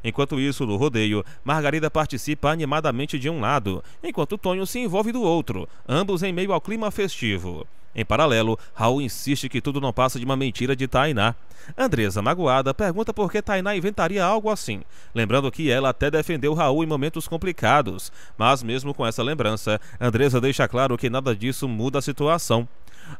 Enquanto isso, no rodeio, Margarida participa animadamente de um lado, enquanto Tonho se envolve do outro, ambos em meio ao clima festivo. Em paralelo, Raul insiste que tudo não passa de uma mentira de Tainá. Andressa, magoada, pergunta por que Tainá inventaria algo assim, lembrando que ela até defendeu Raul em momentos complicados, mas mesmo com essa lembrança, Andressa deixa claro que nada disso muda a situação.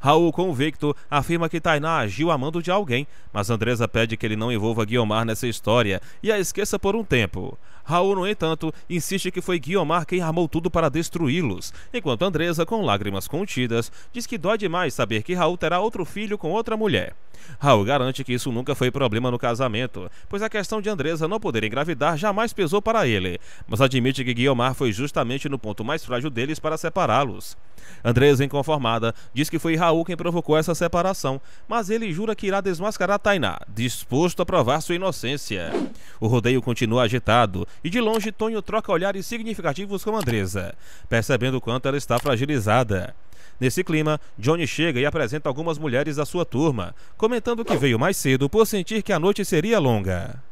Raul, convicto, afirma que Tainá agiu a mando de alguém, mas Andressa pede que ele não envolva Guiomar nessa história e a esqueça por um tempo. Raul, no entanto, insiste que foi Guiomar quem armou tudo para destruí-los, enquanto Andressa, com lágrimas contidas, diz que dói demais saber que Raul terá outro filho com outra mulher. Raul garante que isso nunca foi problema no casamento, pois a questão de Andressa não poder engravidar jamais pesou para ele, mas admite que Guiomar foi justamente no ponto mais frágil deles para separá-los. Andressa, inconformada, diz que foi Raul quem provocou essa separação, mas ele jura que irá desmascarar Tainá, disposto a provar sua inocência. O rodeio continua agitado, e de longe Tonho troca olhares significativos com Andressa, percebendo o quanto ela está fragilizada. Nesse clima, Johnny chega e apresenta algumas mulheres da sua turma, comentando que veio mais cedo por sentir que a noite seria longa.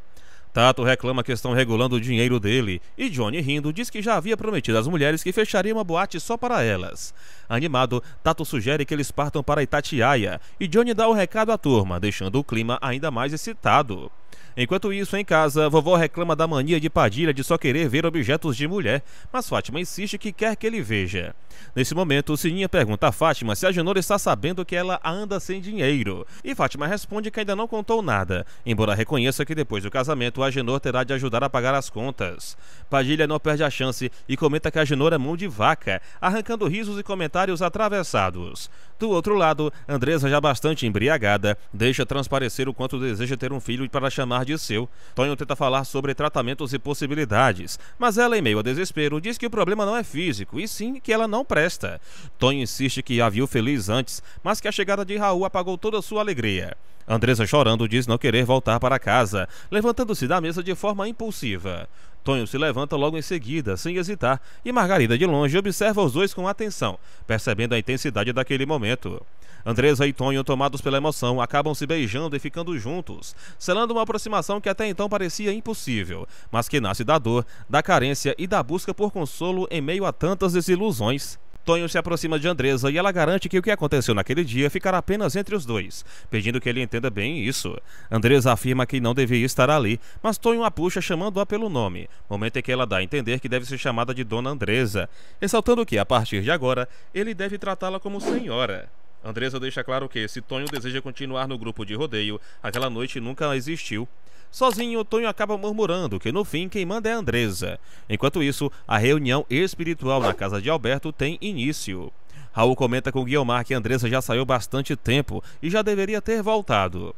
Tato reclama que estão regulando o dinheiro dele, e Johnny, rindo, diz que já havia prometido às mulheres que fecharia uma boate só para elas. Animado, Tato sugere que eles partam para Itatiaia, e Johnny dá o recado à turma, deixando o clima ainda mais excitado. Enquanto isso, em casa, vovó reclama da mania de Padilha de só querer ver objetos de mulher, mas Fátima insiste que quer que ele veja. Nesse momento, Sininha pergunta a Fátima se a Genora está sabendo que ela anda sem dinheiro, e Fátima responde que ainda não contou nada, embora reconheça que depois do casamento a Genor terá de ajudar a pagar as contas. Padilha não perde a chance e comenta que a Genor é mão de vaca, arrancando risos e comentários atravessados. Do outro lado, Andressa, já bastante embriagada, deixa transparecer o quanto deseja ter um filho para chamar de seu. Tonho tenta falar sobre tratamentos e possibilidades, mas ela, em meio a desespero, diz que o problema não é físico, e sim que ela não presta. Tonho insiste que a viu feliz antes, mas que a chegada de Raul apagou toda a sua alegria. Andressa, chorando, diz não querer voltar para casa, levantando-se da mesa de forma impulsiva. Tonho se levanta logo em seguida, sem hesitar, e Margarida, de longe, observa os dois com atenção, percebendo a intensidade daquele momento. Andressa e Tonho, tomados pela emoção, acabam se beijando e ficando juntos, selando uma aproximação que até então parecia impossível, mas que nasce da dor, da carência e da busca por consolo em meio a tantas desilusões. Tonho se aproxima de Andressa e ela garante que o que aconteceu naquele dia ficará apenas entre os dois, pedindo que ele entenda bem isso. Andressa afirma que não deveria estar ali, mas Tonho a puxa chamando-a pelo nome, momento em que ela dá a entender que deve ser chamada de Dona Andressa, ressaltando que, a partir de agora, ele deve tratá-la como senhora. Andressa deixa claro que, se Tonho deseja continuar no grupo de rodeio, aquela noite nunca existiu. Sozinho, Tonho acaba murmurando que no fim quem manda é Andressa. Enquanto isso, a reunião espiritual na casa de Alberto tem início. Raul comenta com Guiomar que Andressa já saiu bastante tempo e já deveria ter voltado.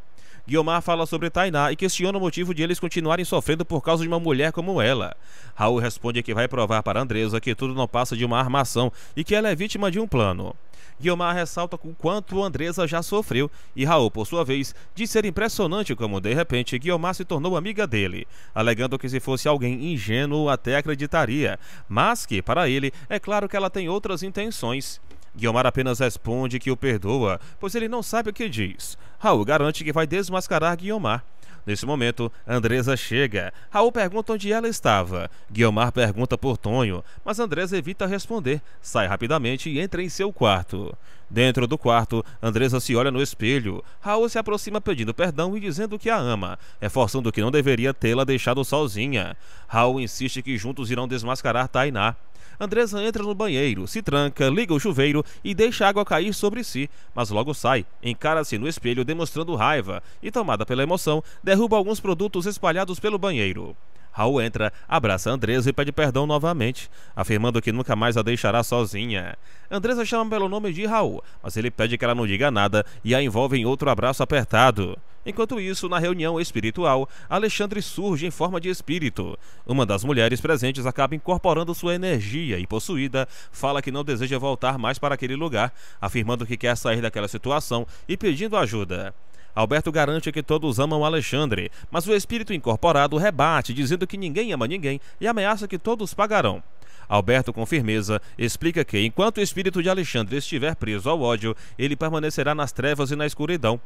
Guiomar fala sobre Tainá e questiona o motivo de eles continuarem sofrendo por causa de uma mulher como ela. Raul responde que vai provar para Andressa que tudo não passa de uma armação e que ela é vítima de um plano. Guiomar ressalta o quanto Andressa já sofreu, e Raul, por sua vez, diz ser impressionante como, de repente, Guiomar se tornou amiga dele, alegando que se fosse alguém ingênuo até acreditaria, mas que, para ele, é claro que ela tem outras intenções. Guiomar apenas responde que o perdoa, pois ele não sabe o que diz. Raul garante que vai desmascarar Guiomar. Nesse momento, Andressa chega. Raul pergunta onde ela estava. Guiomar pergunta por Tonho, mas Andressa evita responder, sai rapidamente e entra em seu quarto. Dentro do quarto, Andressa se olha no espelho. Raul se aproxima pedindo perdão e dizendo que a ama, reforçando que não deveria tê-la deixado sozinha. Raul insiste que juntos irão desmascarar Tainá. Andressa entra no banheiro, se tranca, liga o chuveiro e deixa a água cair sobre si, mas logo sai, encara-se no espelho demonstrando raiva e, tomada pela emoção, derruba alguns produtos espalhados pelo banheiro. Raul entra, abraça Andressa e pede perdão novamente, afirmando que nunca mais a deixará sozinha. Andressa chama pelo nome de Raul, mas ele pede que ela não diga nada e a envolve em outro abraço apertado. Enquanto isso, na reunião espiritual, Alexandre surge em forma de espírito. Uma das mulheres presentes acaba incorporando sua energia e, possuída, fala que não deseja voltar mais para aquele lugar, afirmando que quer sair daquela situação e pedindo ajuda. Alberto garante que todos amam Alexandre, mas o espírito incorporado rebate, dizendo que ninguém ama ninguém e ameaça que todos pagarão. Alberto, com firmeza, explica que, enquanto o espírito de Alexandre estiver preso ao ódio, ele permanecerá nas trevas e na escuridão.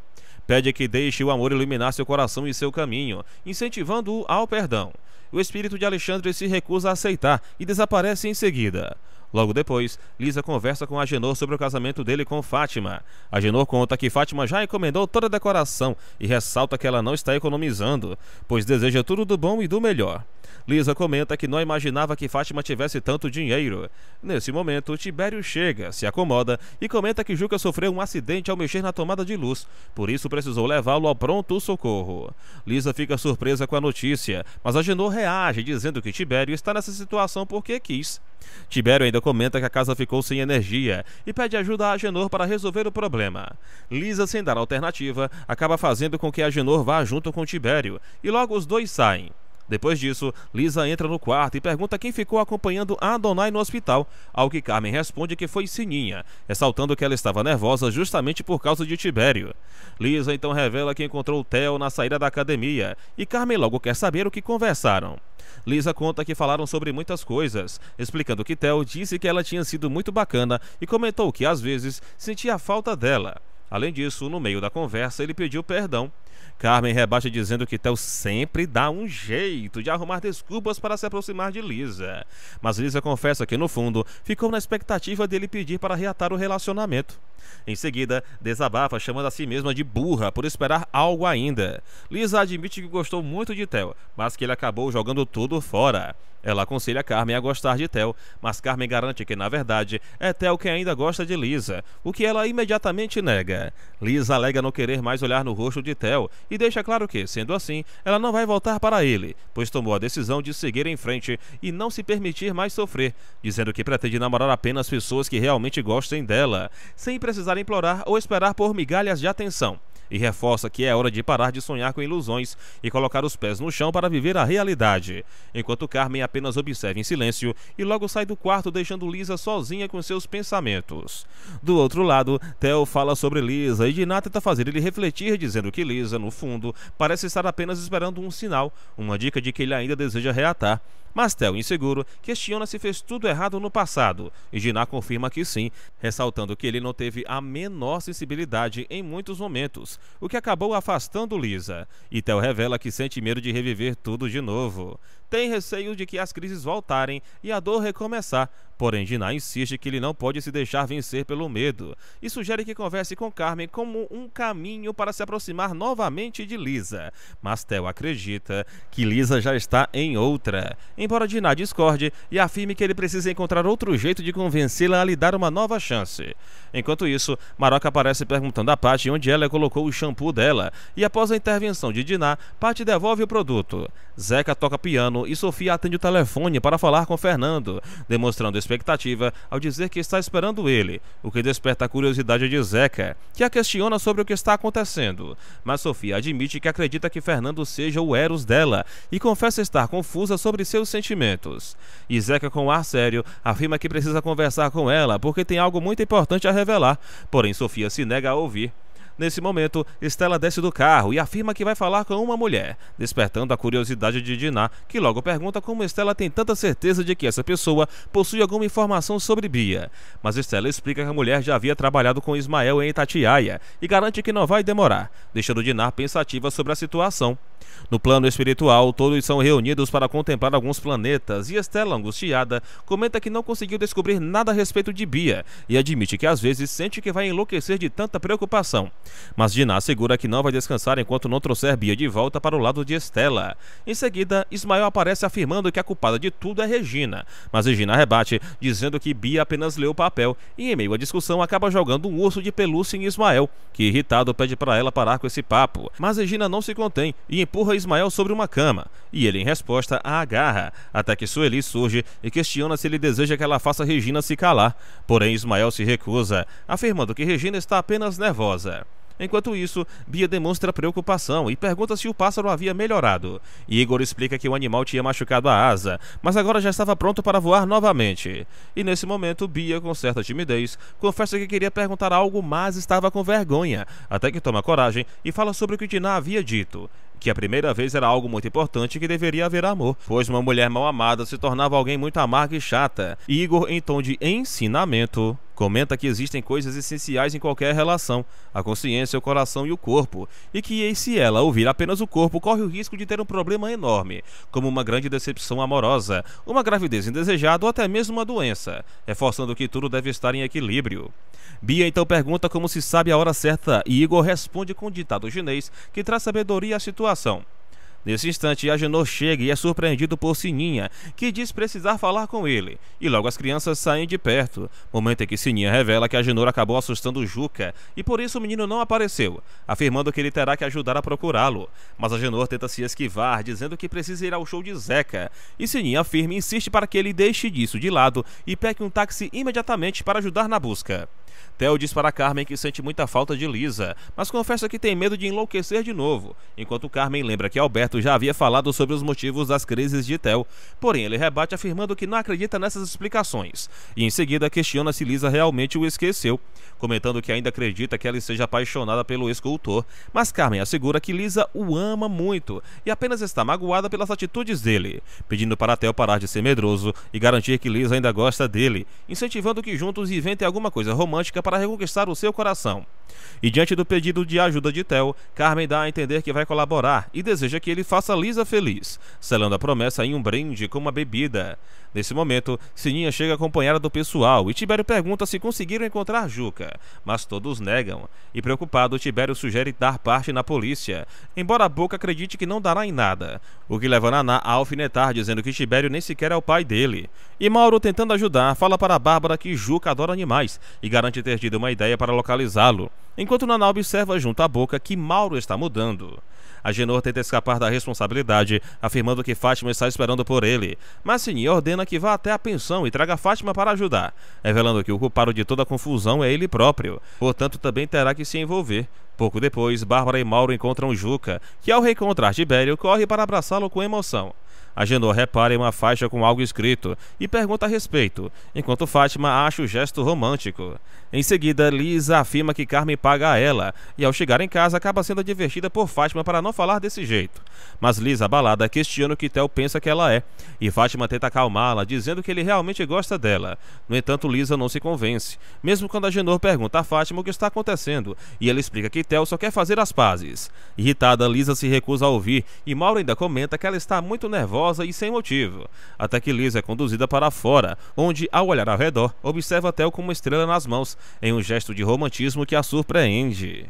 Pede que deixe o amor iluminar seu coração e seu caminho, incentivando-o ao perdão. O espírito de Alexandre se recusa a aceitar e desaparece em seguida. Logo depois, Lisa conversa com Agenor sobre o casamento dele com Fátima. Agenor conta que Fátima já encomendou toda a decoração e ressalta que ela não está economizando, pois deseja tudo do bom e do melhor. Lisa comenta que não imaginava que Fátima tivesse tanto dinheiro. Nesse momento, Tibério chega, se acomoda e comenta que Juca sofreu um acidente ao mexer na tomada de luz, por isso precisou levá-lo ao pronto-socorro. Lisa fica surpresa com a notícia, mas Agenor reage dizendo que Tibério está nessa situação porque quis. Tibério ainda comenta que a casa ficou sem energia e pede ajuda a Agenor para resolver o problema. Lisa, sem dar alternativa, acaba fazendo com que Agenor vá junto com Tibério e logo os dois saem. Depois disso, Lisa entra no quarto e pergunta quem ficou acompanhando a Adonai no hospital, ao que Carmen responde que foi Sininha, ressaltando que ela estava nervosa justamente por causa de Tibério. Lisa então revela que encontrou Theo na saída da academia e Carmen logo quer saber o que conversaram. Lisa conta que falaram sobre muitas coisas, explicando que Theo disse que ela tinha sido muito bacana e comentou que às vezes sentia falta dela. Além disso, no meio da conversa, ele pediu perdão. Carmen rebate dizendo que Theo sempre dá um jeito de arrumar desculpas para se aproximar de Lisa. Mas Lisa confessa que, no fundo, ficou na expectativa dele pedir para reatar o relacionamento. Em seguida, desabafa chamando a si mesma de burra por esperar algo ainda. Lisa admite que gostou muito de Theo, mas que ele acabou jogando tudo fora. Ela aconselha Carmen a gostar de Theo, mas Carmen garante que, na verdade, é Theo quem ainda gosta de Lisa, o que ela imediatamente nega. Lisa alega não querer mais olhar no rosto de Theo e deixa claro que, sendo assim, ela não vai voltar para ele, pois tomou a decisão de seguir em frente e não se permitir mais sofrer, dizendo que pretende namorar apenas pessoas que realmente gostem dela, sem precisar implorar ou esperar por migalhas de atenção. E reforça que é hora de parar de sonhar com ilusões e colocar os pés no chão para viver a realidade, enquanto Carmen apenas observa em silêncio e logo sai do quarto deixando Lisa sozinha com seus pensamentos. Do outro lado, Theo fala sobre Lisa e Diná tenta fazer ele refletir dizendo que Lisa, no fundo, parece estar apenas esperando um sinal, uma dica de que ele ainda deseja reatar. Mas Theo, inseguro, questiona se fez tudo errado no passado, e Diná confirma que sim, ressaltando que ele não teve a menor sensibilidade em muitos momentos, o que acabou afastando Lisa. E Theo revela que sente medo de reviver tudo de novo. Tem receio de que as crises voltarem e a dor recomeçar, porém Diná insiste que ele não pode se deixar vencer pelo medo e sugere que converse com Carmen como um caminho para se aproximar novamente de Lisa. Mas Theo acredita que Lisa já está em outra, embora Diná discorde e afirme que ele precisa encontrar outro jeito de convencê-la a lhe dar uma nova chance. Enquanto isso, Maroca aparece perguntando a Paty onde ela colocou o shampoo dela e após a intervenção de Diná, Paty devolve o produto. Zeca toca piano e Sofia atende o telefone para falar com Fernando, demonstrando expectativa ao dizer que está esperando ele, o que desperta a curiosidade de Zeca, que a questiona sobre o que está acontecendo. Mas Sofia admite que acredita que Fernando seja o Eros dela e confessa estar confusa sobre seus sentimentos. E Zeca, com ar sério, afirma que precisa conversar com ela porque tem algo muito importante a revelar, porém Sofia se nega a ouvir. Nesse momento, Estela desce do carro e afirma que vai falar com uma mulher, despertando a curiosidade de Diná, que logo pergunta como Estela tem tanta certeza de que essa pessoa possui alguma informação sobre Bia. Mas Estela explica que a mulher já havia trabalhado com Ismael em Itatiaia e garante que não vai demorar, deixando Diná pensativa sobre a situação. No plano espiritual, todos são reunidos para contemplar alguns planetas e Estela, angustiada, comenta que não conseguiu descobrir nada a respeito de Bia e admite que às vezes sente que vai enlouquecer de tanta preocupação. Mas Diná assegura que não vai descansar enquanto não trouxer Bia de volta para o lado de Estela. Em seguida, Ismael aparece afirmando que a culpada de tudo é Regina, mas Regina rebate, dizendo que Bia apenas leu o papel e em meio à discussão acaba jogando um urso de pelúcia em Ismael, que irritado pede para ela parar com esse papo, mas Regina não se contém e empurra Ismael sobre uma cama, e ele em resposta a agarra, até que Sueli surge e questiona se ele deseja que ela faça Regina se calar, porém Ismael se recusa, afirmando que Regina está apenas nervosa. Enquanto isso, Bia demonstra preocupação e pergunta se o pássaro havia melhorado. Igor explica que o animal tinha machucado a asa, mas agora já estava pronto para voar novamente. E nesse momento, Bia, com certa timidez, confessa que queria perguntar algo, mas estava com vergonha, até que toma coragem e fala sobre o que Diná havia dito. que a primeira vez era algo muito importante e que deveria haver amor, pois uma mulher mal amada se tornava alguém muito amarga e chata. Igor, em tom de ensinamento, comenta que existem coisas essenciais em qualquer relação, a consciência, o coração e o corpo, e que se ela ouvir apenas o corpo, corre o risco de ter um problema enorme, como uma grande decepção amorosa, uma gravidez indesejada ou até mesmo uma doença, reforçando que tudo deve estar em equilíbrio. Bia então pergunta como se sabe a hora certa e Igor responde com um ditado chinês que traz sabedoria à situação. Nesse instante, Agenor chega e é surpreendido por Sininha, que diz precisar falar com ele, e logo as crianças saem de perto, momento em que Sininha revela que Agenor acabou assustando Juca, e por isso o menino não apareceu, afirmando que ele terá que ajudar a procurá-lo. Mas Agenor tenta se esquivar, dizendo que precisa ir ao show de Zeca, e Sininha afirma e insiste para que ele deixe disso de lado e pegue um táxi imediatamente para ajudar na busca. Theo diz para Carmen que sente muita falta de Lisa, mas confessa que tem medo de enlouquecer de novo, enquanto Carmen lembra que Alberto já havia falado sobre os motivos das crises de Theo, porém ele rebate afirmando que não acredita nessas explicações, e em seguida questiona se Lisa realmente o esqueceu, comentando que ainda acredita que ela esteja apaixonada pelo escultor, mas Carmen assegura que Lisa o ama muito e apenas está magoada pelas atitudes dele, pedindo para Theo parar de ser medroso e garantir que Lisa ainda gosta dele, incentivando que juntos inventem alguma coisa romântica para reconquistar o seu coração. E diante do pedido de ajuda de Theo, Carmen dá a entender que vai colaborar e deseja que ele faça Lisa feliz, selando a promessa em um brinde com uma bebida. Nesse momento, Sininha chega acompanhada do pessoal e Tibério pergunta se conseguiram encontrar Juca, mas todos negam, e preocupado, Tibério sugere dar parte na polícia, embora a Boca acredite que não dará em nada, o que leva Naná a alfinetar, dizendo que Tibério nem sequer é o pai dele. E Mauro, tentando ajudar, fala para Bárbara que Juca adora animais e garante ter tido uma ideia para localizá-lo, enquanto Naná observa junto à Boca que Mauro está mudando. Agenor tenta escapar da responsabilidade, afirmando que Fátima está esperando por ele, mas Sininha ordena que vá até a pensão e traga Fátima para ajudar, revelando que o culpado de toda a confusão é ele próprio, portanto também terá que se envolver. Pouco depois, Bárbara e Mauro encontram Juca, que ao reencontrar Tibério corre para abraçá-lo com emoção. Agenor repara em uma faixa com algo escrito e pergunta a respeito, enquanto Fátima acha o gesto romântico. Em seguida, Lisa afirma que Carmen paga a ela, e ao chegar em casa acaba sendo advertida por Fátima para não falar desse jeito. Mas Lisa, abalada, questiona o que Theo pensa que ela é, e Fátima tenta acalmá-la, dizendo que ele realmente gosta dela. No entanto, Lisa não se convence, mesmo quando Agenor pergunta a Fátima o que está acontecendo, e ela explica que Theo só quer fazer as pazes. Irritada, Lisa se recusa a ouvir, e Mauro ainda comenta que ela está muito nervosa e sem motivo, até que Lisa é conduzida para fora, onde, ao olhar ao redor, observa Theo com uma estrela nas mãos, em um gesto de romantismo que a surpreende.